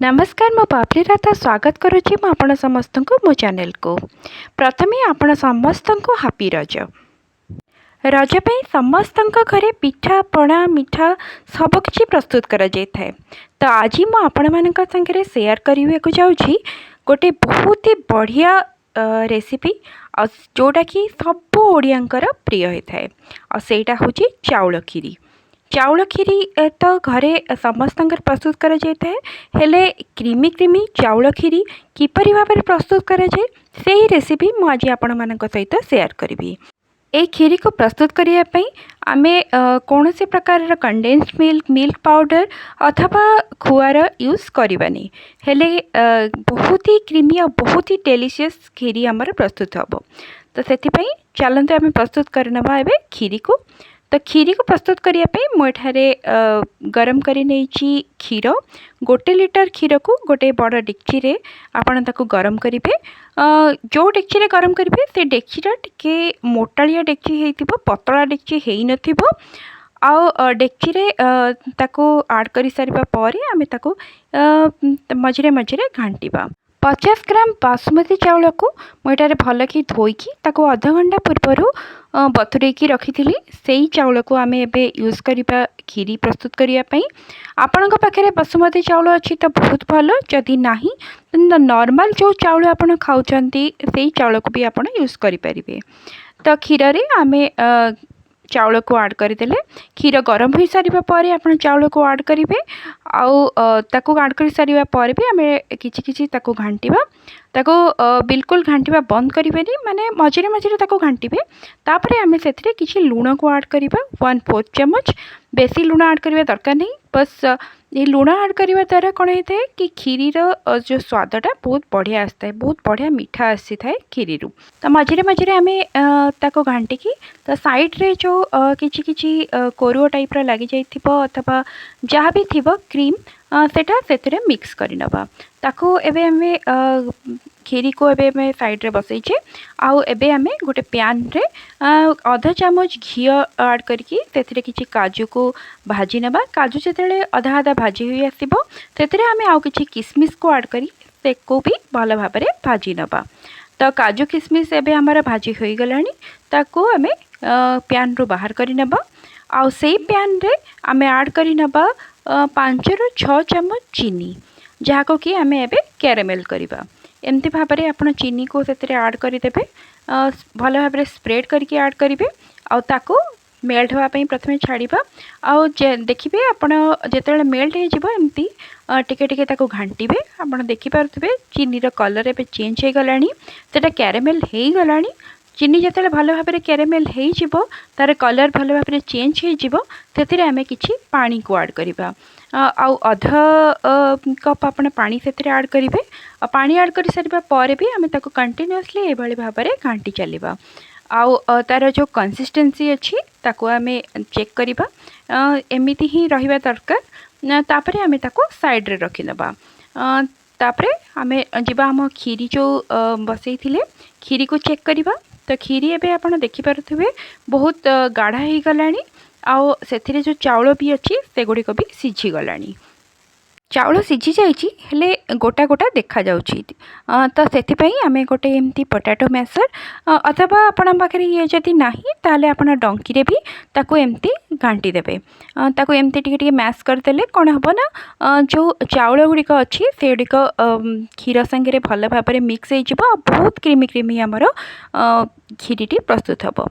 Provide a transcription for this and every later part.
नमस्कार मो बाबली राधा स्वागत करुच्ची मु आपण समस्त को मो चैनल को। प्रथमे आपण समस्त को हापी रज रज पे समस्त घरे पिठा पणा मिठा सबकि प्रस्तुत करा जाय थाए। तो आज मु आपण मानक संगे शेयर करने को जाऊँगी गोटे बहुत ही बढ़िया रेसिपी जोटा कि सब ओडियांकर प्रिय होता है और सेटा हूँ चाउल खीरी। चाउल खीरी तो घरे समस्त प्रस्तुत करा जाता है हेले क्रीमी क्रीमी चाउल खीरी किपरि भाव प्रस्तुत करा जाए से ही रेसिपी मु आज आपण मानक सहित शेयर करी। ए खीरी को प्रस्तुत करने आमे कौन से प्रकार कंडेन्स मिल्क मिल्क पाउडर अथवा खुआर यूज करवानी हेले बहुत ही क्रीमी और बहुत ही डेलीशियस खीरी आमर प्रस्तुत हम। तो से चलते आम प्रस्तुत करनवा एबे खीरी को। तो खीरी को प्रस्तुत करने मुझे गरम करी क्षीर गोटे लिटर क्षीर को गोटे बड़ डेक्ची रे आपण ताको गरम करेंगे। जो डेक्ची रे गरम करेंगे से डेक्चीटा टिके मोटालिया डेक्ची होइतिबो पतला डेक्ची हेई नथिबो। आउ डेक्ची रे ताको ऐड करि सारिबा परे आमे ताको मझिरे मझिरे घांटिबा। 50 ग्राम बासमती चाउल को मुझे भल कि धोईकी ताको आधा घंटा पूर्व बतुरेकी रखी से ही चाउल को आम एबे यूज करवा खीरी प्रस्तुत करने। आपण पाखे बासमती चाउल अच्छी तो बहुत भल जदि नाही नॉर्मल जो चाउल आपण खाऊचंती से चाउल को भी आपण यूज करें। तो क्षीर रे आमे चाउल को ऐड करदेले क्षीर गरम हो सारा पर आप चाउल को ऐड करेंगे। आउ ताको ऐड कर सारा पर भी आमे किछि ताको घांटिबा ताको बिल्कुल घांटिबा बंद करेंगे माने मझिरे मझिरे ताको घांटिबे। तापरे आमे सेथिरे किछि लूण को ऐड करबा 1/4 चम्मच बेसी लूण ऐड करबा दरकार नहीं। बस ये लूण ऐड करने द्वारा कौन होता है कि खीरीर जो स्वादटा बहुत बढ़िया आसता है बहुत बढ़िया मीठा आसी थाए खीरी। तो मझिरे मझिरे आमे ताको घांटिकी तो साइड रे जो किछि किछि कोरुओ टाइप रो लगी जाइथिबो अथवा जहाँ भी थिबो क्रीम सेटा सेथिरे मिक्स करि नबा। ताको एबे आमे खीरी को एबे मैं साइड रे बसैछे। आउ एबे आमे गोटे पैन रे आधा चामच घी ऐड करके सेथिरे किछि काजू को भाजी नबा। काजू जेतेले आधा आधा भाजी होई आसीबो सेथिरे आमे आउ किछि किसमिस को ऐड करी से को भी भल भाबरे भाजी नबा। तो काजू किसमिस एबे हमर भाजी होई गलानी ताको आमे पैन रो बाहर करि नबा। आउ सेई पैन रे आमे ऐड करि नबा 5 ରୁ 6 चम्मच चीनी जहाँ को कि आमे एबे कैरेमेल करिबा। एमती भाव में आप चीनी को से ऐड करदे भल भाव में स्प्रेड करके ऐड करेंगे। आउ ताको मेल्ट होगापी प्रथम छाड़ा आउ देखिए आपड़ जो मेल्ट होमती टिके टिके ताको घांटिबे। आप देखिपे चीनी कलर एबे चेंज हो गलानी सेटा कैरेमेल हो गलानी। चीनी जिते भल भाव में कैरेमेल हो तार कलर भल भाव में चेंज हो आमे किछि पानी को ऐड करवा। आउ अधा कप आप पानी से ऐड करेंगे। पानी ऐड कर सारा पर भी आम ताको कंटिन्यूअसली ये भाव में घांटी चलवा। आउ तार जो कंसिस्टेंसी अच्छी ताको आमे चेक करवा एमती ही रहिबा दरकार। तापरे आमे ताको साइड रे रखी नबा। तापरे आमे जिबा हम खीरी जो बसई थिले खीरी को चेक करवा। तो खीरी एबे आपण देखि पारुथिबे बहुत गाढ़ा ही गलानी। आउ सेथिरे जो चाउल भी अच्छी से गुड़ी को भी सीझी गलानी। चाउल सीझी जाइए हेले गोटा गोटा देखा जाउची। तो सेथिपई आमे गोटे एमती पोटैटो मैशर अथवा आपण पाखरे ये जदि नाही ताले आपण डंकी रे भी ताको एमती घांटी देबे। ताको एमती टिके टिके मैश करदेले कौन हम ना जो चाउल गुड़िक अच्छी से गुड़िक क्षीर संगे भल भाव में मिक्स हो बहुत क्रीमी क्रीमी आमर खीरीटी प्रस्तुत हम।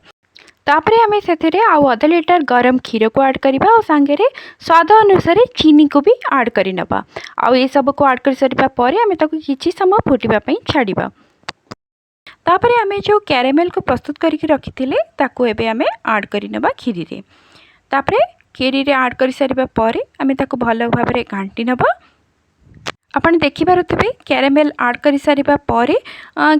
तापरे आमे सेथिरे आउ आधा लिटर गरम क्षीर को ऐड करबा और सांगे रे स्वाद अनुसार चीनी को भी ऐड करि नबा। आउ ये सब को ऐड कर सारिबा परे आमे ताको किछि समय फुटिबा पई छाड़िबा। तापरे आमे जो कैरेमेल को प्रस्तुत करके रखिथिले ताको एबे आमे ऐड करि नबा खीरी रे। तापरे खीरी रे ऐड कर सारिबा परे आमे ताको भल भाव में घांटी नबा। आपण देखिपारुथिबे कैरेमेल ऐड कर सारिबा परे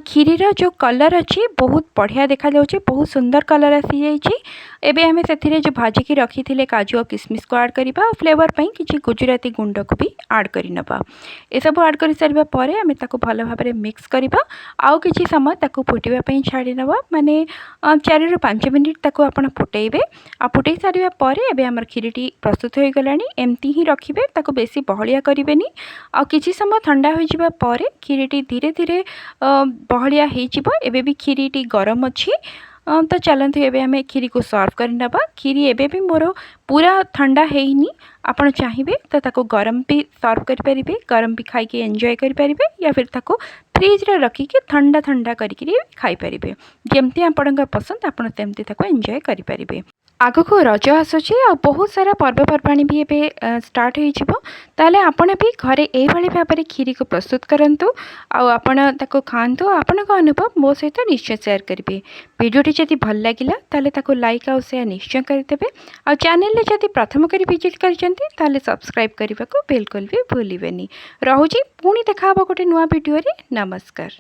खीरीर जो कलर अच्छी बहुत बढ़िया देखा जाउची बहुत सुंदर कलर आसी जाइए। एबे आमे सेथिरे जो भाजी की रखी थिले काजू और किसमिस को ऐड करबा और फ्लेवर पई किछि गुजराती गुंड को भी ऐड करि नबा। ए सब ऐड कर सारिबा परे आमे ताको भल भाव में मिक्स करबा। आउ किछि समय ताको फुटिबा पई छाड़ी नबा माने 4 ରୁ 5 मिनिट ताको आपण फुटेइबे। आ फुटै सारिबा परे एबे हमर खीरीटी प्रस्तुत हो गलानी। एमती ही रखिबे ताको बेसी बहलिया करिवेनी। आ किसी समय ठंडा हो पर खीरीटी धीरे धीरे बहलिया हो एबे भी खीरीटी गरम अच्छी। तो चलते एबे आम खीरी को सर्व कर नबा। खीरी एबे भी मोर पूरा ठंडा हैनी, आपण चाहिए तो ताको गरम भी सर्व करें, गरम भी खाई एंजॉय करें या फिर ताको फ्रिज रे रखिकी ठंडा ठंडा करके खाई पारिबे। जमती आपण पसंद आपण तेमती ताको एंजॉय करें। आगको रज आसूची आ बहुत सारा पर्वपर्वाणी भी एबे स्टार्ट होले आपण भी घरे यही भाव में खीरी को प्रस्तुत करंतु आपण ताको खांतु। आपण का अनुभव मो सहित निश्चय शेयर करेंगे। वीडियोटी जदि भल लगिला ताले ताको लाइक आ शेयर निश्चय करदेवे। आ चैनल जदि प्रथम करी विजिट करछंती ताले सब्सक्राइब करने को बिल्कुल भी भूलिबेनी। रहुची पुणी देखा गोटे नुआ वीडियो रे। नमस्कार।